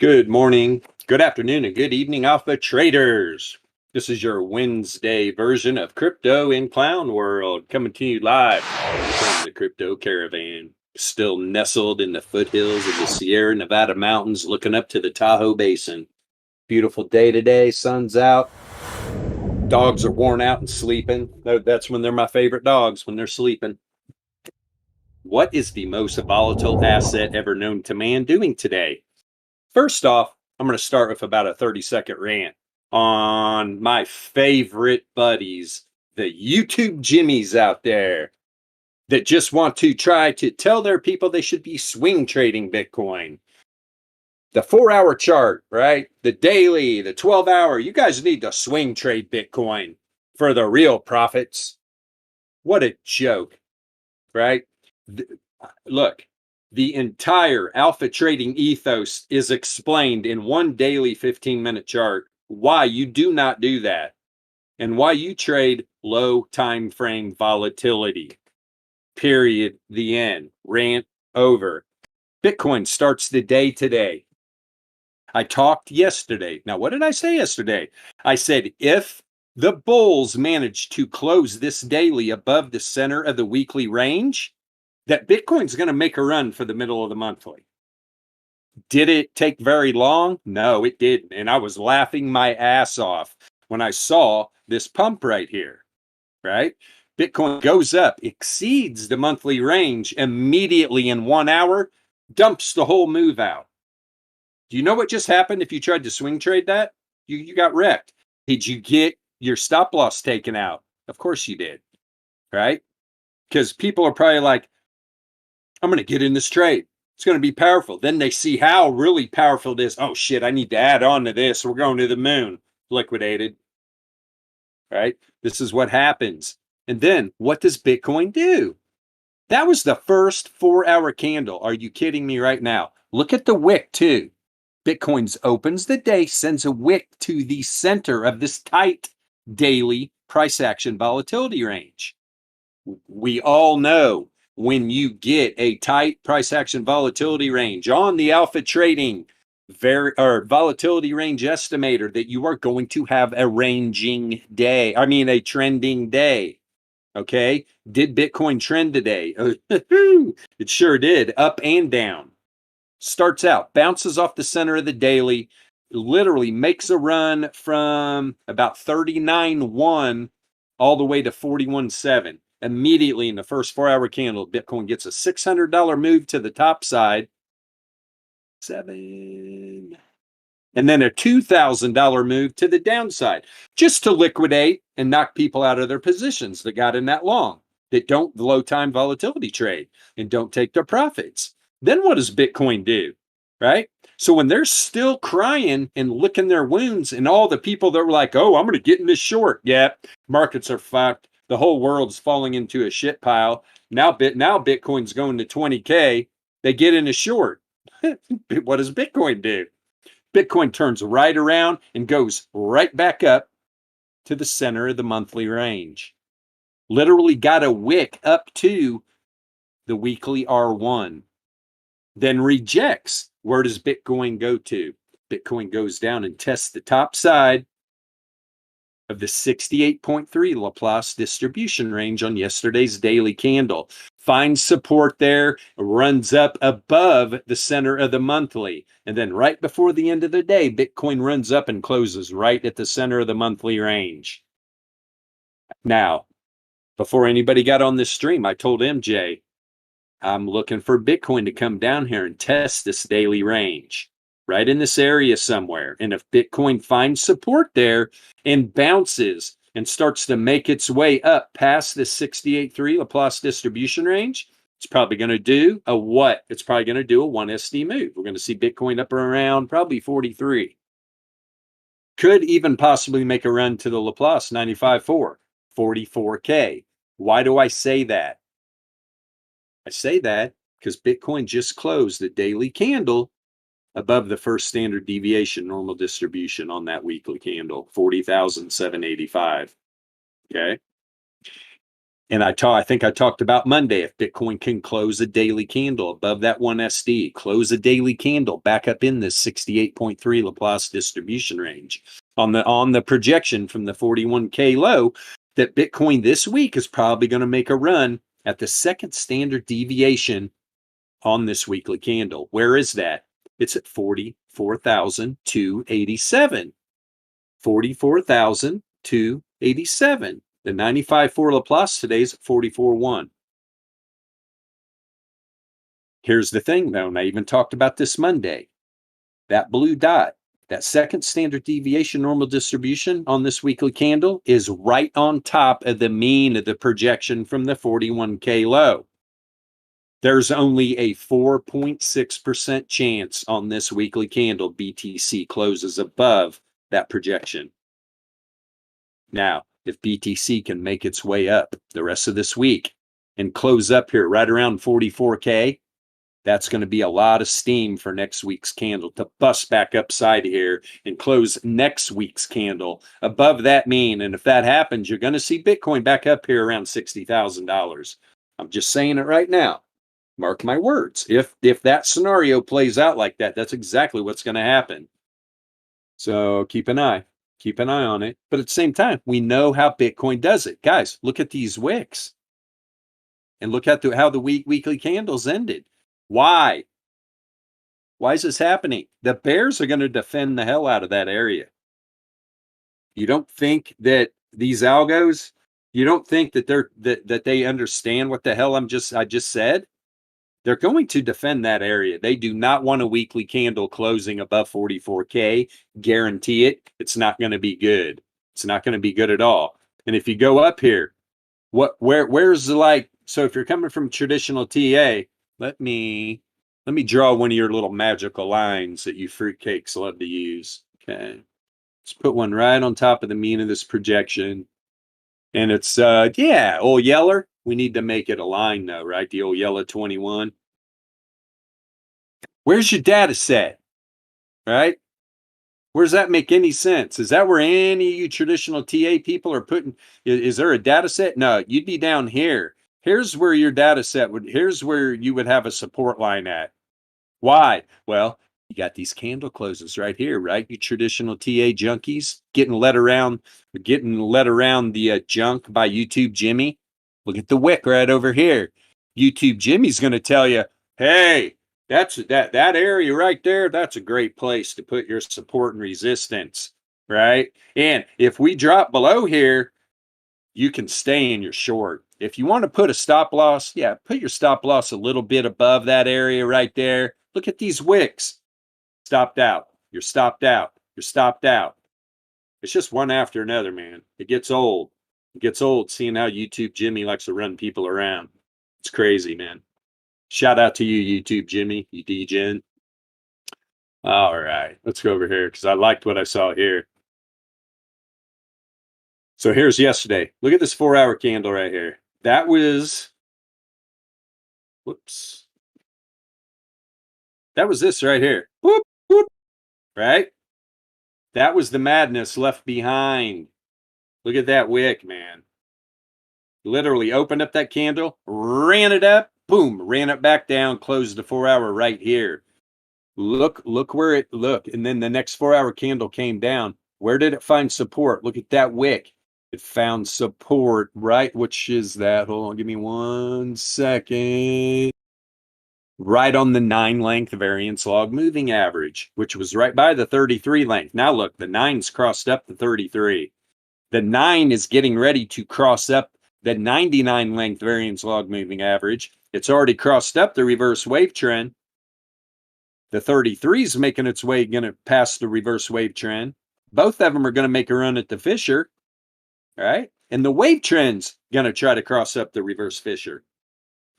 Good morning, good afternoon, and good evening, Alpha Traders. This is your Wednesday version of Crypto in Clown World, coming to you live from the Crypto Caravan, still nestled in the foothills of the Sierra Nevada mountains, looking up to the Tahoe Basin. Beautiful day today, sun's out. Dogs are worn out and sleeping. That's when they're my favorite dogs, when they're sleeping. What is the most volatile asset ever known to man doing today? First off, I'm going to start with about a 30-second rant on my favorite buddies, the YouTube Jimmies out there that just want to try to tell their people they should be swing trading Bitcoin. The 4-hour chart, right? The daily, the 12-hour. You guys need to swing trade Bitcoin for the real profits. What a joke, right? Look. The entire alpha trading ethos is explained in one daily 15-minute chart, why you do not do that, and why you trade low time frame volatility. Period. The end. Rant over. Bitcoin starts the day today. I talked yesterday. Now, what did I say yesterday? I said, if the bulls manage to close this daily above the center of the weekly range, that Bitcoin's going to make a run for the middle of the monthly. Did it take very long? No, it didn't. And I was laughing my ass off when I saw this pump right here, right? Bitcoin goes up, exceeds the monthly range immediately in 1 hour, dumps the whole move out. Do you know what just happened if you tried to swing trade that? You got wrecked. Did you get your stop loss taken out? Of course you did, right? Because people are probably like, I'm going to get in this trade. It's going to be powerful. Then they see how really powerful it is. Oh, shit, I need to add on to this. We're going to the moon. Liquidated. Right? This is what happens. And then what does Bitcoin do? That was the first 4-hour candle. Are you kidding me right now? Look at the wick, too. Bitcoin opens the day, sends a wick to the center of this tight daily price action volatility range. We all know when you get a tight price action volatility range on the alpha trading volatility range estimator, that you are going to have a a trending day. Okay. Did Bitcoin trend today? It sure did, up and down. Starts out, bounces off the center of the daily, literally makes a run from about 39.1 all the way to 41.7. Immediately in the first 4-hour candle, Bitcoin gets a $600 move to the top side, 7, and then a $2,000 move to the downside, just to liquidate and knock people out of their positions that got in that long, that don't low time volatility trade and don't take their profits. Then what does Bitcoin do, right? So when they're still crying and licking their wounds, and all the people that were like, oh, I'm going to get in this short. Yeah, markets are fucked. The whole world's falling into a shit pile. Now Bitcoin's going to 20K. They get in a short. What does Bitcoin do? Bitcoin turns right around and goes right back up to the center of the monthly range. Literally got a wick up to the weekly R1. Then rejects. Where does Bitcoin go to? Bitcoin goes down and tests the top side of the 68.3 Laplace distribution range on yesterday's daily candle. Finds support there, runs up above the center of the monthly. And then right before the end of the day, Bitcoin runs up and closes right at the center of the monthly range. Now, before anybody got on this stream, I told MJ, I'm looking for Bitcoin to come down here and test this daily range, right in this area somewhere. And if Bitcoin finds support there and bounces and starts to make its way up past the 68.3 Laplace distribution range, it's probably going to do a what? It's probably going to do a 1SD move. We're going to see Bitcoin up around probably 43. Could even possibly make a run to the Laplace 95.4, 44K. Why do I say that? I say that because Bitcoin just closed the daily candle above the first standard deviation normal distribution on that weekly candle, 40,785. Okay. And I think I talked about Monday, if Bitcoin can close a daily candle above that 1SD, close a daily candle back up in this 68.3 Laplace distribution range on the projection from the 41K low, that Bitcoin this week is probably going to make a run at the second standard deviation on this weekly candle. Where is that? It's at 44,287. 44,287. The 95.4 Laplace today's at 44.1. Here's the thing, though, and I even talked about this Monday. That blue dot, that second standard deviation normal distribution on this weekly candle is right on top of the mean of the projection from the 41K low. There's only a 4.6% chance on this weekly candle BTC closes above that projection. Now, if BTC can make its way up the rest of this week and close up here right around 44K, that's going to be a lot of steam for next week's candle to bust back upside here and close next week's candle above that mean. And if that happens, you're going to see Bitcoin back up here around $60,000. I'm just saying it right now. Mark my words. If that scenario plays out like that, that's exactly what's going to happen. So keep an eye on it. But at the same time, we know how Bitcoin does it. Guys, look at these wicks and look at how the weekly candles ended. Why? Why is this happening? The bears are going to defend the hell out of that area. You don't think that these algos, you don't think that that they understand what the hell I just said? They're going to defend that area. They do not want a weekly candle closing above 44K. Guarantee it. It's not going to be good. It's not going to be good at all. And if you go up here, where's the like? So if you're coming from traditional TA, let me draw one of your little magical lines that you fruitcakes love to use. Okay, let's put one right on top of the mean of this projection, and it's yeah, old yeller. We need to make it a line though, right? The old yellow 21. Where's your data set? Right? Where does that make any sense? Is that where any of you traditional TA people are putting? Is there a data set? No, you'd be down here. Here's where your data set would, here's where you would have a support line at. Why? Well, you got these candle closes right here, right? You traditional TA junkies getting led around the junk by YouTube Jimmy. Look at the wick right over here. YouTube Jimmy's going to tell you, hey, that area right there, that's a great place to put your support and resistance, right? And if we drop below here, you can stay in your short. If you want to put a stop loss, yeah, put your stop loss a little bit above that area right there. Look at these wicks. Stopped out. You're stopped out. You're stopped out. It's just one after another, man. It gets old. It gets old seeing how YouTube Jimmy likes to run people around. It's crazy, man. Shout out to you, YouTube Jimmy, you DGen. All right, let's go over here because I liked what I saw here. So here's yesterday. Look at this 4-hour candle right here. That was, whoops. That was this right here. Whoop, whoop, right? That was the madness left behind. Look at that wick, man. Literally opened up that candle, ran it up, boom, ran it back down, closed the 4-hour right here. Look where it looked. And then the next 4-hour candle came down. Where did it find support? Look at that wick. It found support, right? Which is that? Hold on, give me 1 second. Right on the 9 length variance log moving average, which was right by the 33 length. Now look, the 9's crossed up the 33. The 9 is getting ready to cross up the 99 length variance log moving average. It's already crossed up the reverse wave trend. The 33 is making its way, going to pass the reverse wave trend. Both of them are going to make a run at the Fisher, right? And the wave trend's going to try to cross up the reverse Fisher.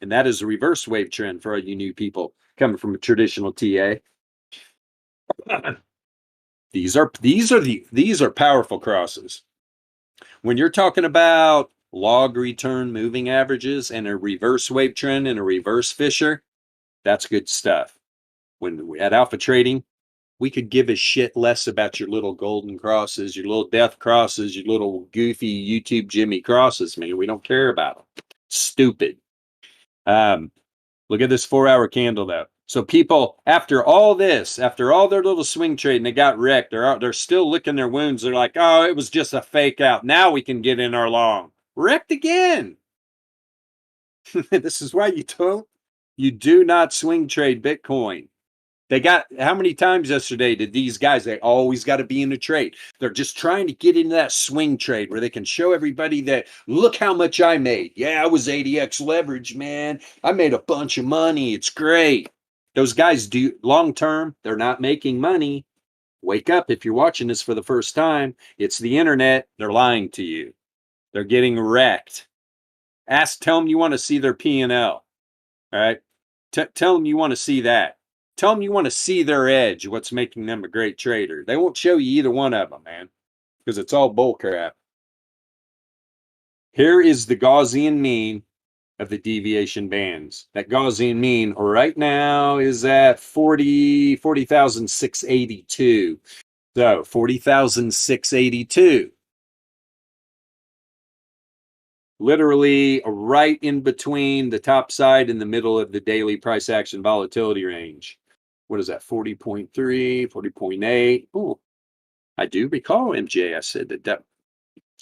And that is a reverse wave trend for all you new people coming from a traditional TA. These are powerful crosses. When you're talking about log return moving averages and a reverse wave trend and a reverse Fisher, that's good stuff. When at Alpha Trading, we could give a shit less about your little golden crosses, your little death crosses, your little goofy YouTube Jimmy crosses, man. We don't care about them. Stupid. Look at this 4-hour candle, though. So people, after all this, after all their little swing trade and they got wrecked, they're still licking their wounds. They're like, oh, it was just a fake out. Now we can get in our long. Wrecked again. This is why you do not swing trade Bitcoin. They got, how many times yesterday did these guys, they always got to be in a trade. They're just trying to get into that swing trade where they can show everybody that, look how much I made. Yeah, I was 80x leverage, man. I made a bunch of money. It's great. Those guys do long term, they're not making money. Wake up if you're watching this for the first time. It's the internet. They're lying to you. They're getting wrecked. Tell them you want to see their P&L. All right. Tell them you want to see that. Tell them you want to see their edge, what's making them a great trader. They won't show you either one of them, man, because it's all bull crap. Here is the Gaussian mean of the deviation bands. That Gaussian mean right now is at 40,682. So 40,682. Literally right in between the top side and the middle of the daily price action volatility range. What is that? 40.3, 40.8. Oh, I do recall MJ. I said that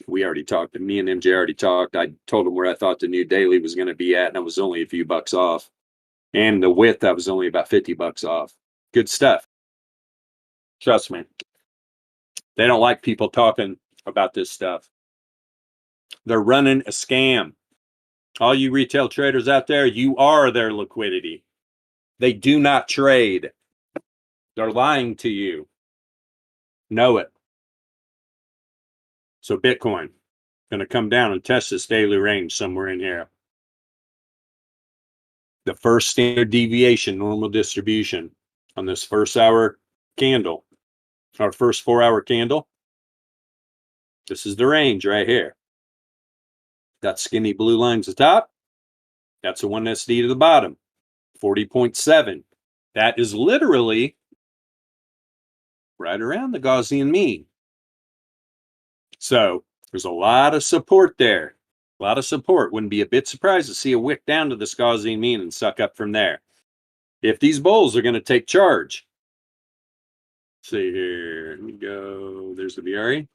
we already talked, and me and MJ already talked. I told him where I thought the new daily was going to be at, and I was only a few bucks off. And the width, I was only about 50 bucks off. Good stuff. Trust me. They don't like people talking about this stuff. They're running a scam. All you retail traders out there, you are their liquidity. They do not trade. They're lying to you. Know it. So Bitcoin going to come down and test this daily range somewhere in here. The first standard deviation, normal distribution on this first hour candle, our first 4-hour candle. This is the range right here. That skinny blue line's the top. That's the 1SD to the bottom, 40.7. That is literally right around the Gaussian mean. So there's a lot of support there. A lot of support. Wouldn't be a bit surprised to see a wick down to this Gaussian mean and suck up from there. If these bulls are going to take charge. Let's see here. Let me go. There's the VRE.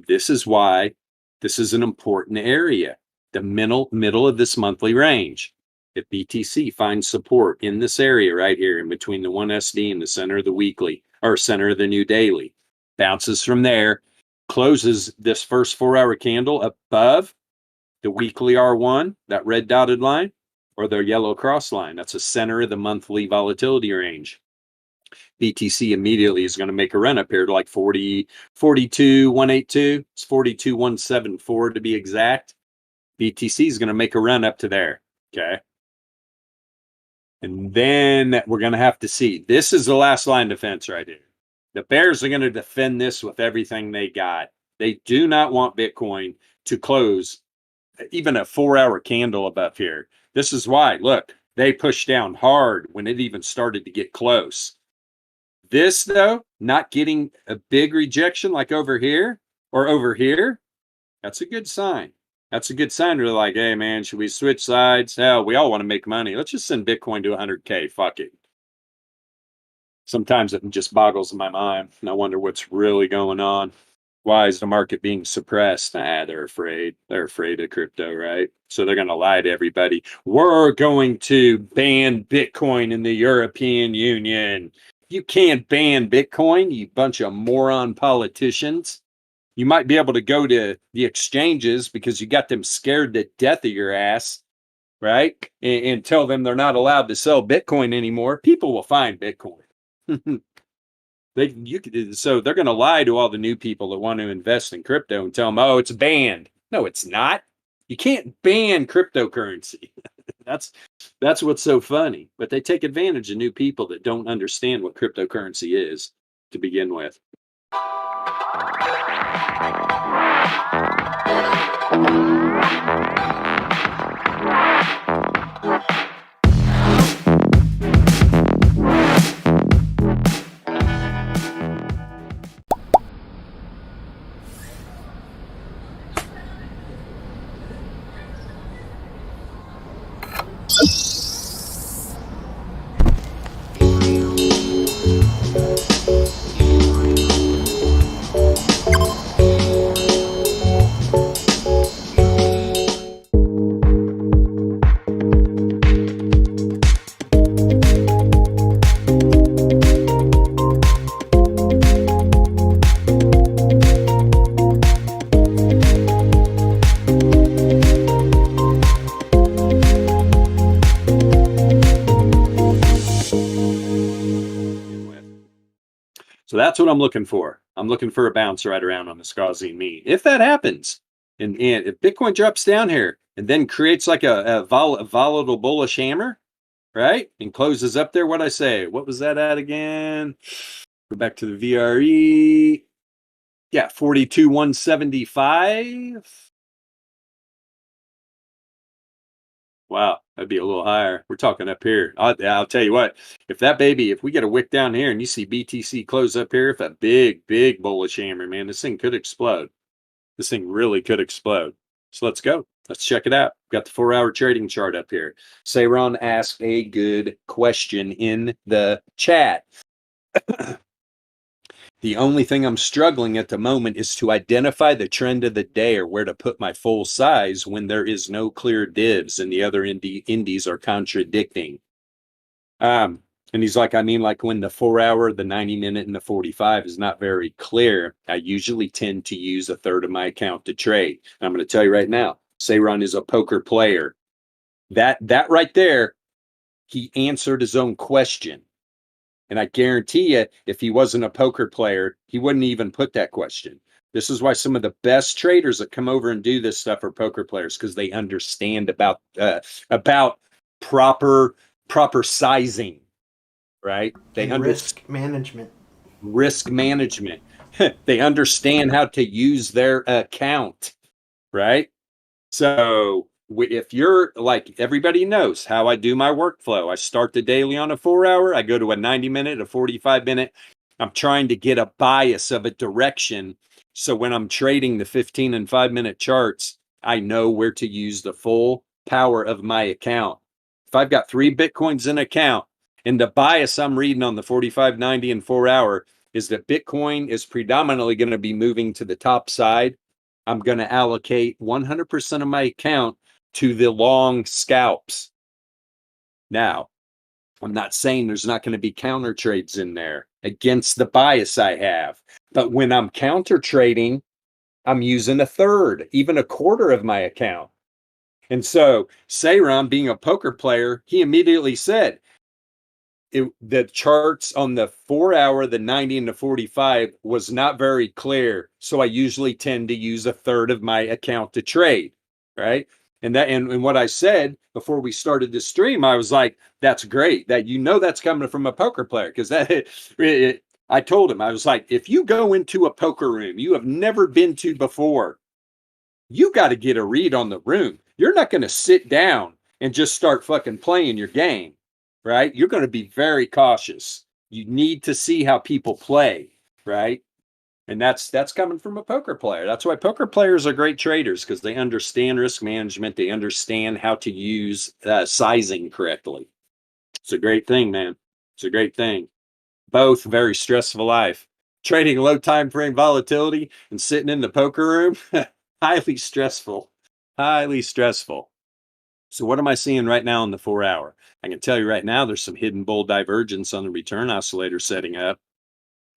This is why this is an important area. The middle of this monthly range. If BTC finds support in this area right here in between the 1SD and the center of the weekly, or center of the new daily, bounces from there, closes this first 4-hour candle above the weekly R1, that red dotted line, or the yellow cross line. That's the center of the monthly volatility range. BTC immediately is going to make a run up here to like 42,182. It's 42,174 to be exact. BTC is going to make a run up to there. Okay. And then we're going to have to see. This is the last line of defense right here. The bears are going to defend this with everything they got. They do not want Bitcoin to close even a 4-hour candle above here. This is why, look, they pushed down hard when it even started to get close. This, though, not getting a big rejection like over here or over here, that's a good sign. That's a good sign. They're like, hey, man, should we switch sides? Hell, we all want to make money. Let's just send Bitcoin to 100K. Fuck it. Sometimes it just boggles my mind, and I wonder what's really going on. Why is the market being suppressed? They're afraid. They're afraid of crypto, right? So they're going to lie to everybody. We're going to ban Bitcoin in the European Union. You can't ban Bitcoin, you bunch of moron politicians. You might be able to go to the exchanges because you got them scared to death of your ass, right? And tell them they're not allowed to sell Bitcoin anymore. People will find Bitcoin. So they're going to lie to all the new people that want to invest in crypto and tell them, oh, it's banned. No, it's not. You can't ban cryptocurrency. That's what's so funny. But they take advantage of new people that don't understand what cryptocurrency is to begin with. So that's what I'm looking for. I'm looking for a bounce right around on the Gaussian mean. If that happens, and if Bitcoin drops down here and then creates like a volatile bullish hammer, right, and closes up there, what I say? What was that at again? Go back to the VRE. Yeah, 42,175. Wow, that'd be a little higher. We're talking up here. I'll tell you what, if we get a wick down here and you see BTC close up here, if a big, big bullish hammer, man, this thing could explode. This thing really could explode. So let's go. Let's check it out. Got the 4-hour trading chart up here. Sayron asked a good question in the chat. The only thing I'm struggling at the moment is to identify the trend of the day or where to put my full size when there is no clear divs and the other indies are contradicting. And he's like, I mean, like when the 4-hour, the 90-minute, and the 45 is not very clear, I usually tend to use a third of my account to trade. And I'm going to tell you right now, Sayron is a poker player. That right there, he answered his own question. And I guarantee you, if he wasn't a poker player, he wouldn't even put that question. This is why some of the best traders that come over and do this stuff are poker players, because they understand about proper sizing, right? They risk management. Risk management. They understand how to use their account, right? So if you're like, everybody knows how I do my workflow. I start the daily on a 4-hour. I go to a 90-minute, a 45-minute. I'm trying to get a bias of a direction. So when I'm trading the 15 and 5-minute charts, I know where to use the full power of my account. If I've got 3 Bitcoins in account and the bias I'm reading on the 45, 90, and 4-hour is that Bitcoin is predominantly going to be moving to the top side, I'm going to allocate 100% of my account to the long scalps. Now, I'm not saying there's not going to be counter trades in there against the bias I have. But when I'm counter trading, I'm using a third, even a quarter of my account. And so Sayron, being a poker player, he immediately said, the charts on the 4-hour, the 90, and the 45 was not very clear. So I usually tend to use a third of my account to trade, right? And what I said before we started this stream, I was like, that's great. That that's coming from a poker player, because I told him, I was like, if you go into a poker room you have never been to before, you got to get a read on the room. You're not going to sit down and just start fucking playing your game. Right? You're going to be very cautious. You need to see how people play, right? And that's coming from a poker player. That's why poker players are great traders, because they understand risk management. They understand how to use sizing correctly. It's a great thing, man. It's a great thing. Both very stressful life. Trading low time frame volatility and sitting in the poker room, highly stressful. Highly stressful. So what am I seeing right now in the 4-hour? I can tell you right now, there's some hidden bull divergence on the return oscillator setting up.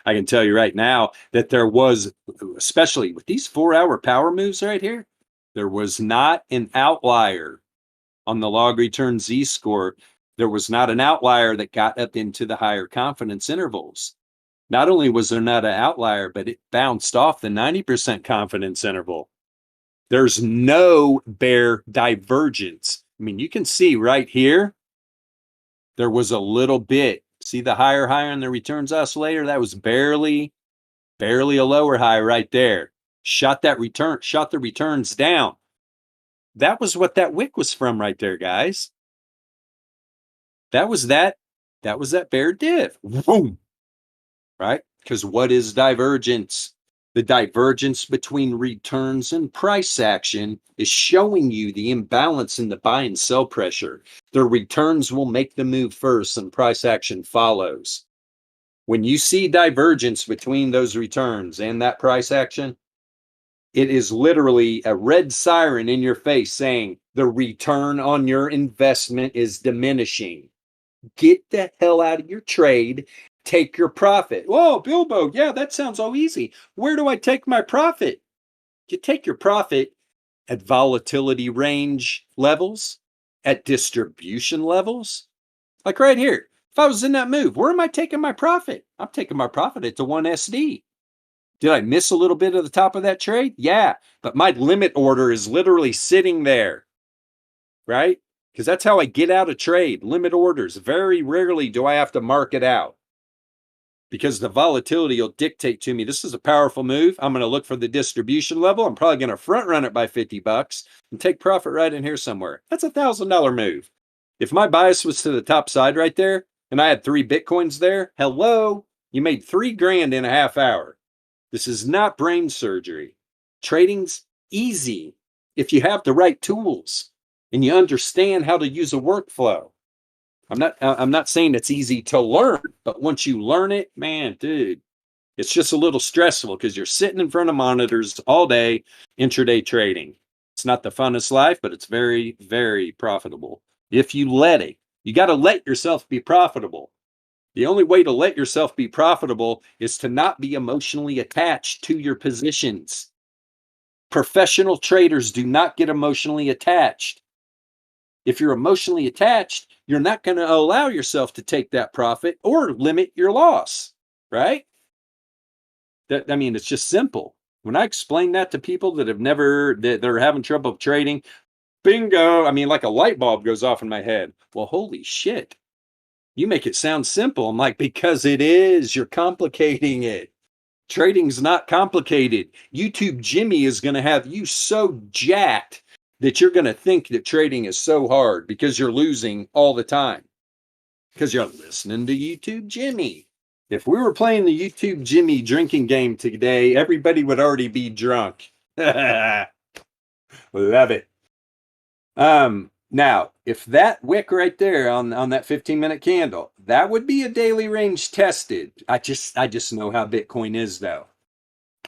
I can tell you right now that there was, especially with these 4-hour power moves right here, there was not an outlier on the log return Z-score. There was not an outlier that got up into the higher confidence intervals. Not only was there not an outlier, but it bounced off the 90% confidence interval. There's no bear divergence. I mean, you can see right here, there was a little bit. See the higher in the returns oscillator? That was barely a lower high right there. Shot the returns down. That was what that wick was from right there, guys. That was that bear div. Boom. Right? Because what is divergence? The divergence between returns and price action is showing you the imbalance in the buy and sell pressure. The returns will make the move first and price action follows. When you see divergence between those returns and that price action, it is literally a red siren in your face saying the return on your investment is diminishing. Get the hell out of your trade. Take your profit. Whoa, Bilbo, yeah, that sounds all easy. Where do I take my profit? You take your profit at volatility range levels, at distribution levels. Like right here, If I was in that move, where am I taking my profit? I'm taking my profit at the 1SD. Did I miss a little bit of the top of that trade? Yeah, but my limit order is literally sitting there, right? Because that's how I get out of trade. Limit orders. Very rarely do I have to mark it out because the volatility will dictate to me, this is a powerful move. I'm going to look for the distribution level. I'm probably going to front run it by 50 bucks and take profit right in here somewhere. That's $1,000 move. If my bias was to the top side right there and I had 3 Bitcoins there, hello, you made 3 grand in a half hour. This is not brain surgery. Trading's easy if you have the right tools and you understand how to use a workflow. I'm not saying it's easy to learn, but once you learn it, man, dude, it's just a little stressful because you're sitting in front of monitors all day, intraday trading. It's not the funnest life, but it's very, very profitable. If you let it, you got to let yourself be profitable. The only way to let yourself be profitable is to not be emotionally attached to your positions. Professional traders do not get emotionally attached. If you're emotionally attached, you're not going to allow yourself to take that profit or limit your loss, right? I mean, it's just simple. When I explain that to people that they're having trouble trading, bingo, I mean, like a light bulb goes off in my head. Well, holy shit. You make it sound simple. I'm like, because it is. You're complicating it. Trading's not complicated. YouTube Jimmy is going to have you so jacked that you're going to think that trading is so hard because you're losing all the time. Because you're listening to YouTube Jimmy. If we were playing the YouTube Jimmy drinking game today, everybody would already be drunk. Love it. Now, if that wick right there on that 15-minute candle, that would be a daily range tested. I just know how Bitcoin is, though.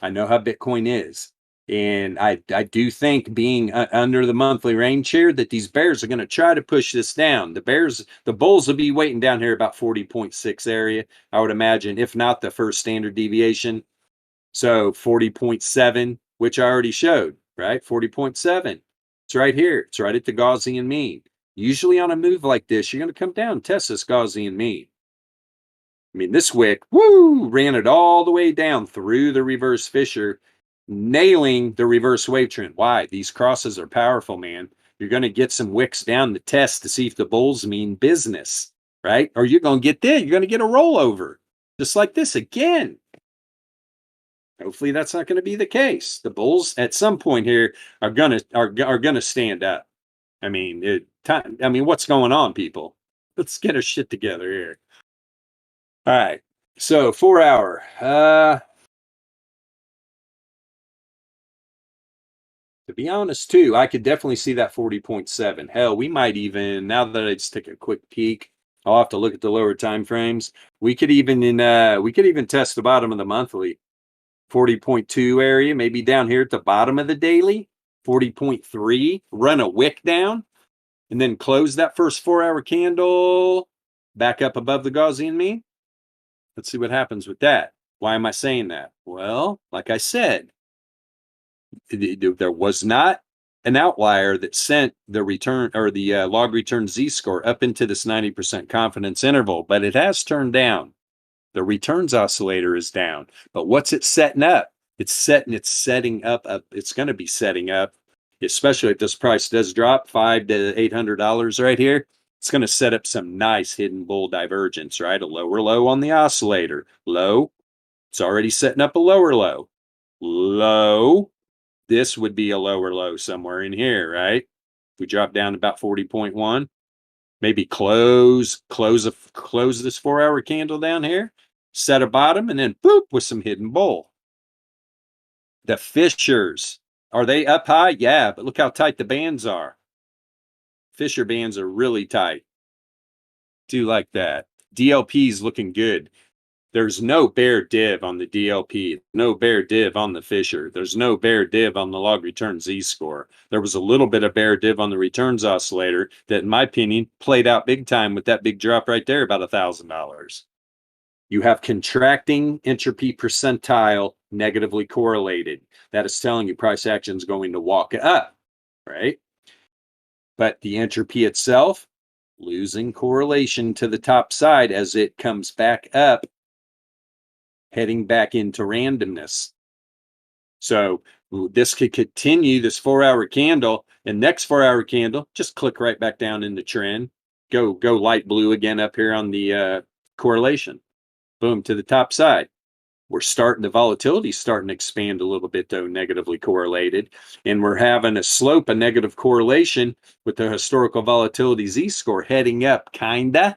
I know how Bitcoin is. And I do think being under the monthly range here that these bears are going to try to push this down. The bulls will be waiting down here about 40.6 area, I would imagine, if not the first standard deviation. So 40.7, which I already showed, right? 40.7. It's right here. It's right at the Gaussian mean. Usually on a move like this, you're going to come down and test this Gaussian mean. I mean, this wick, ran it all the way down through the reverse fissure, nailing the reverse wave trend. Why? These crosses are powerful, man. You're going to get some wicks down to test to see if the bulls mean business, right? Or you're going to get this. You're going to get a rollover, just like this again. Hopefully that's not going to be the case. The bulls at some point here are gonna stand up. I mean, what's going on, people? Let's get our shit together here. All right. So 4 hour. To be honest, too, I could definitely see that 40.7. Hell, we might even, now that I just take a quick peek, I'll have to look at the lower time frames. We could even test the bottom of the monthly. 40.2 area, maybe down here at the bottom of the daily, 40.3, run a wick down, and then close that first 4 hour candle back up above the Gaussian mean. Let's see what happens with that. Why am I saying that? Well, like I said, there was not an outlier that sent the return or the log return Z-score up into this 90% confidence interval, but it has turned down. The returns oscillator is down, but what's it setting up? It's setting up. It's going to be setting up, especially if this price does drop $500 to $800 right here. It's going to set up some nice hidden bull divergence, right? A lower low on the oscillator. Low. It's already setting up a lower low. Low. This would be a lower low somewhere in here, right? We drop down to about 40.1. Maybe close this 4 hour candle down here, set a bottom, and then boop with some hidden bull. The fissures, are they up high? Yeah, but look how tight the bands are. Fissure bands are really tight. Do like that. DLP is looking good. There's no bear div on the DLP, no bear div on the fissure. There's no bear div on the log return Z-score. There was a little bit of bear div on the returns oscillator that, in my opinion, played out big time with that big drop right there, about $1,000. You have contracting entropy percentile negatively correlated. That is telling you price action is going to walk up, right? But the entropy itself, losing correlation to the top side as it comes back up, heading back into randomness. So this could continue, this 4-hour candle, and next 4-hour candle, just click right back down in the trend. Go light blue again up here on the correlation. Boom, to the top side. The volatility starting to expand a little bit, though, negatively correlated. And we're having a slope, a negative correlation with the historical volatility Z-score heading up, kinda.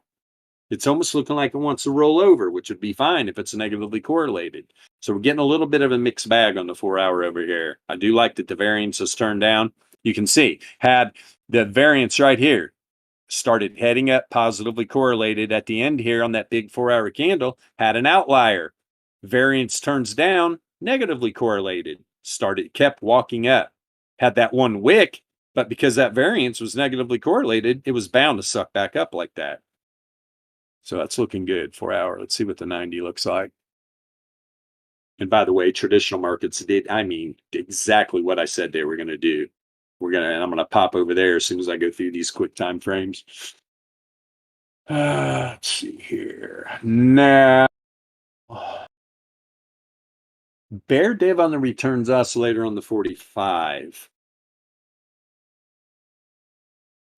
It's almost looking like it wants to roll over, which would be fine if it's negatively correlated. So we're getting a little bit of a mixed bag on the 4-hour over here. I do like that the variance has turned down. You can see, had the variance right here started heading up, positively correlated at the end here on that big 4-hour candle, had an outlier. Variance turns down, negatively correlated, kept walking up. Had that one wick, but because that variance was negatively correlated, it was bound to suck back up like that. So that's looking good, 4-hour. Let's see what the 90 looks like. And by the way, traditional markets did, exactly what I said they were going to do. I'm going to pop over there as soon as I go through these quick time frames. Let's see here. Now, bear div on the returns oscillator on the 45.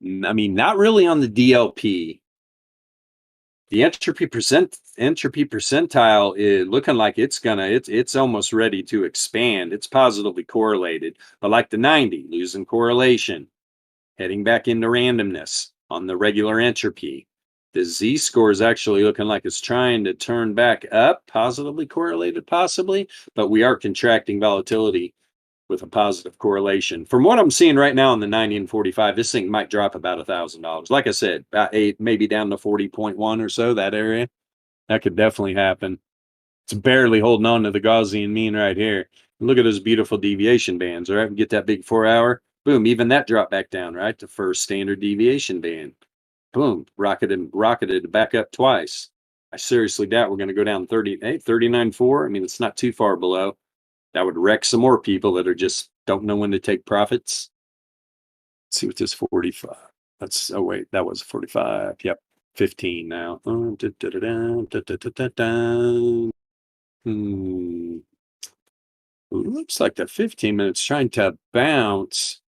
Not really on the DLP. The entropy percentile is looking like it's almost ready to expand. It's positively correlated, but like the 90, losing correlation, heading back into randomness on the regular entropy. The Z-score is actually looking like it's trying to turn back up, positively correlated possibly, but we are contracting volatility with a positive correlation. From what I'm seeing right now on the 90 and 45, this thing might drop about $1,000. Like I said, about 8, maybe down to 40.1 or so, that area. That could definitely happen. It's barely holding on to the Gaussian mean right here. Look at those beautiful deviation bands, all right? Get that big 4-hour. Boom, even that dropped back down, right? The first standard deviation band. Boom, rocketed back up twice. I seriously doubt we're going to go down 39.4. It's not too far below. That would wreck some more people that are just don't know when to take profits. Let's see what this 45. That was 45. Yep, 15 now. Looks like the 15 minutes trying to bounce.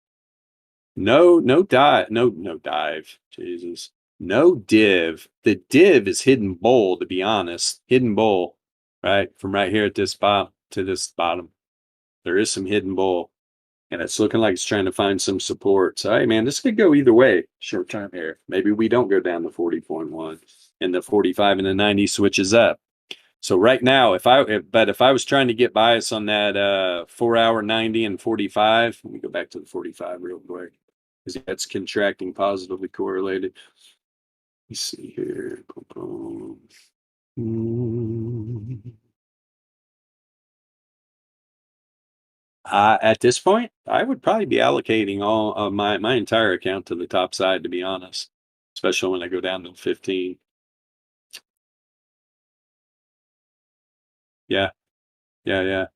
No dive. Jesus. No div. The div is hidden bowl, to be honest. Hidden bowl, right? From right here at this bottom to this bottom. There is some hidden bull, and it's looking like it's trying to find some support. So, hey, man, this could go either way short term here. Maybe we don't go down to 40.1 and the 45 and the 90 switches up. So right now, if I was trying to get bias on that 4-hour 90 and 45, let me go back to the 45 real quick because that's contracting positively correlated. Let's see here. At this point, I would probably be allocating all of my entire account to the top side, to be honest, especially when I go down to 15. Yeah. Let's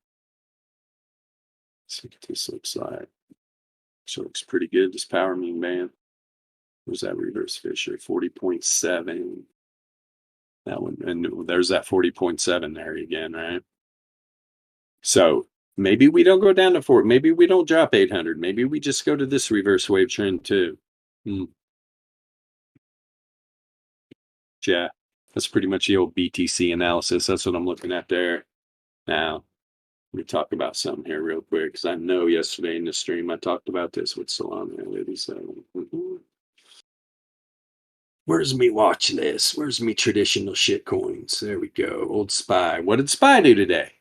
see what this looks like. So it looks pretty good, this power mean band. Where's that reverse Fisher? 40.7. That one, and there's that 40.7 there again, right? So maybe we don't go down to 4. Maybe we don't drop 800. Maybe we just go to this reverse wave trend too. Yeah, that's pretty much the old BTC analysis. That's what I'm looking at there. Now, let me talk about something here real quick, because I know yesterday in the stream I talked about this with Solana and 87. Where's me watch this? Where's me traditional shit coins? There we go. Old SPY. What did SPY do today?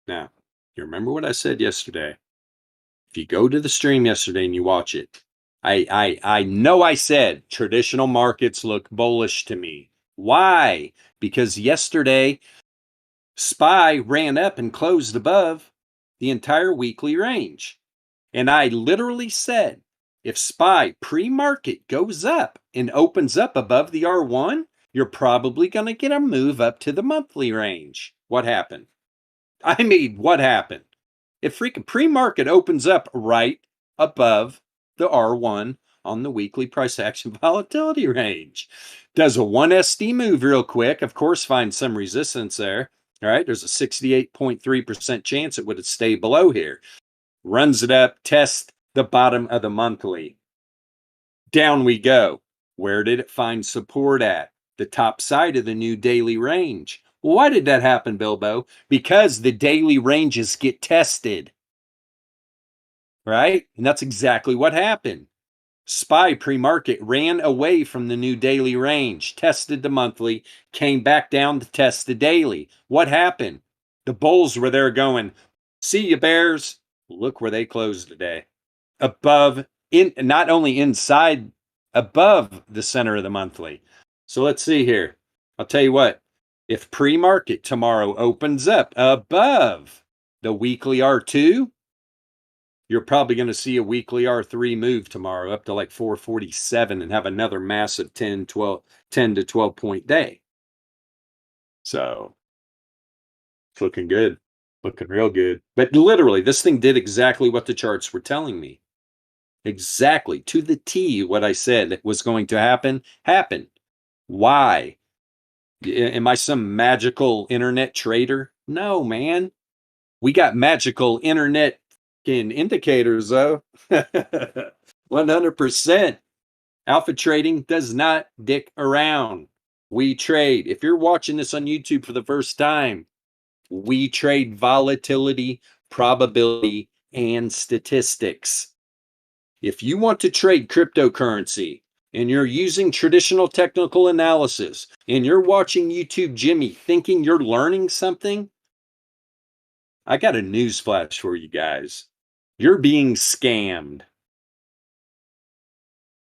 Now, you remember what I said yesterday? If you go to the stream yesterday and you watch it, I know I said traditional markets look bullish to me. Why? Because yesterday, SPY ran up and closed above the entire weekly range. And I literally said, if SPY pre-market goes up and opens up above the R1, you're probably going to get a move up to the monthly range. What happened? What happened? If freaking pre-market opens up right above the R1 on the weekly price action volatility range. Does a 1SD move real quick, of course, finds some resistance there. All right, there's a 68.3% chance it would stay below here. Runs it up, tests the bottom of the monthly. Down we go. Where did it find support at? The top side of the new daily range. Well, why did that happen, Bilbo? Because the daily ranges get tested. Right? And that's exactly what happened. SPY pre-market ran away from the new daily range, tested the monthly, came back down to test the daily. What happened? The bulls were there going, see you bears. Look where they closed today. Above, not only inside, above the center of the monthly. So let's see here. I'll tell you what, if pre-market tomorrow opens up above the weekly R2, you're probably going to see a weekly R3 move tomorrow up to like 447 and have another massive 10 to 12 point day. So it's looking good, looking real good. But literally, this thing did exactly what the charts were telling me. Exactly to the T, what I said was going to happen, happened. Why? Am I some magical internet trader? No, man. We got magical internet indicators, though. 100%. Alpha trading does not dick around. We trade. If you're watching this on YouTube for the first time, we trade volatility, probability, and statistics. If you want to trade cryptocurrency and you're using traditional technical analysis and you're watching YouTube Jimmy thinking you're learning something, I got a news flash for you guys. You're being scammed.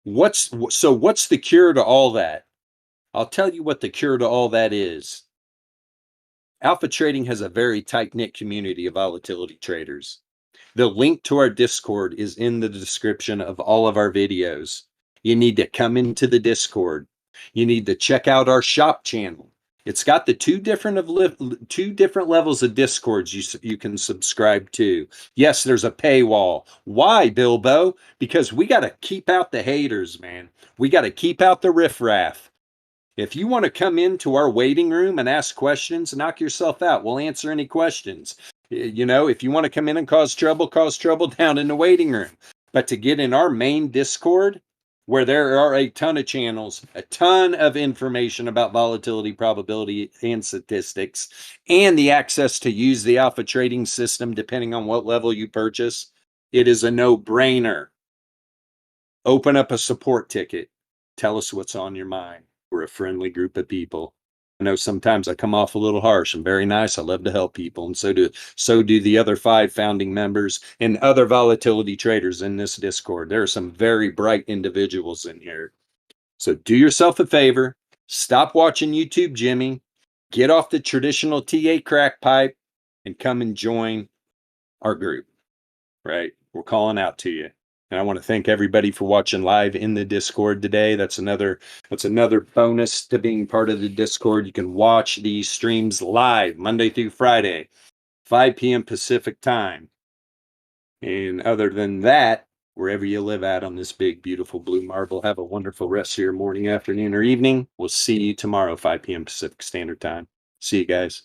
What's the cure to all that? I'll tell you what the cure to all that is. Alpha Trading has a very tight-knit community of volatility traders. The link to our Discord is in the description of all of our videos. You need to come into the Discord. You need to check out our shop channel. It's got the two different levels of Discords you can subscribe to. Yes, there's a paywall. Why, Bilbo? Because we got to keep out the haters, man. We got to keep out the riffraff. If you want to come into our waiting room and ask questions, knock yourself out. We'll answer any questions. You know, if you want to come in and cause trouble down in the waiting room. But to get in our main Discord, where there are a ton of channels, a ton of information about volatility, probability, and statistics, and the access to use the alpha trading system depending on what level you purchase, it is a no-brainer. Open up a support ticket. Tell us what's on your mind. We're a friendly group of people. I know sometimes I come off a little harsh. I'm very nice. I love to help people. And so do the other 5 founding members and other volatility traders in this Discord. There are some very bright individuals in here. So do yourself a favor. Stop watching YouTube Jimmy. Get off the traditional TA crack pipe and come and join our group. Right? We're calling out to you. And I want to thank everybody for watching live in the Discord today. That's another bonus to being part of the Discord. You can watch these streams live Monday through Friday, 5 p.m. Pacific time. And other than that, wherever you live at on this big, beautiful blue marble, have a wonderful rest of your morning, afternoon, or evening. We'll see you tomorrow, 5 p.m. Pacific Standard Time. See you guys.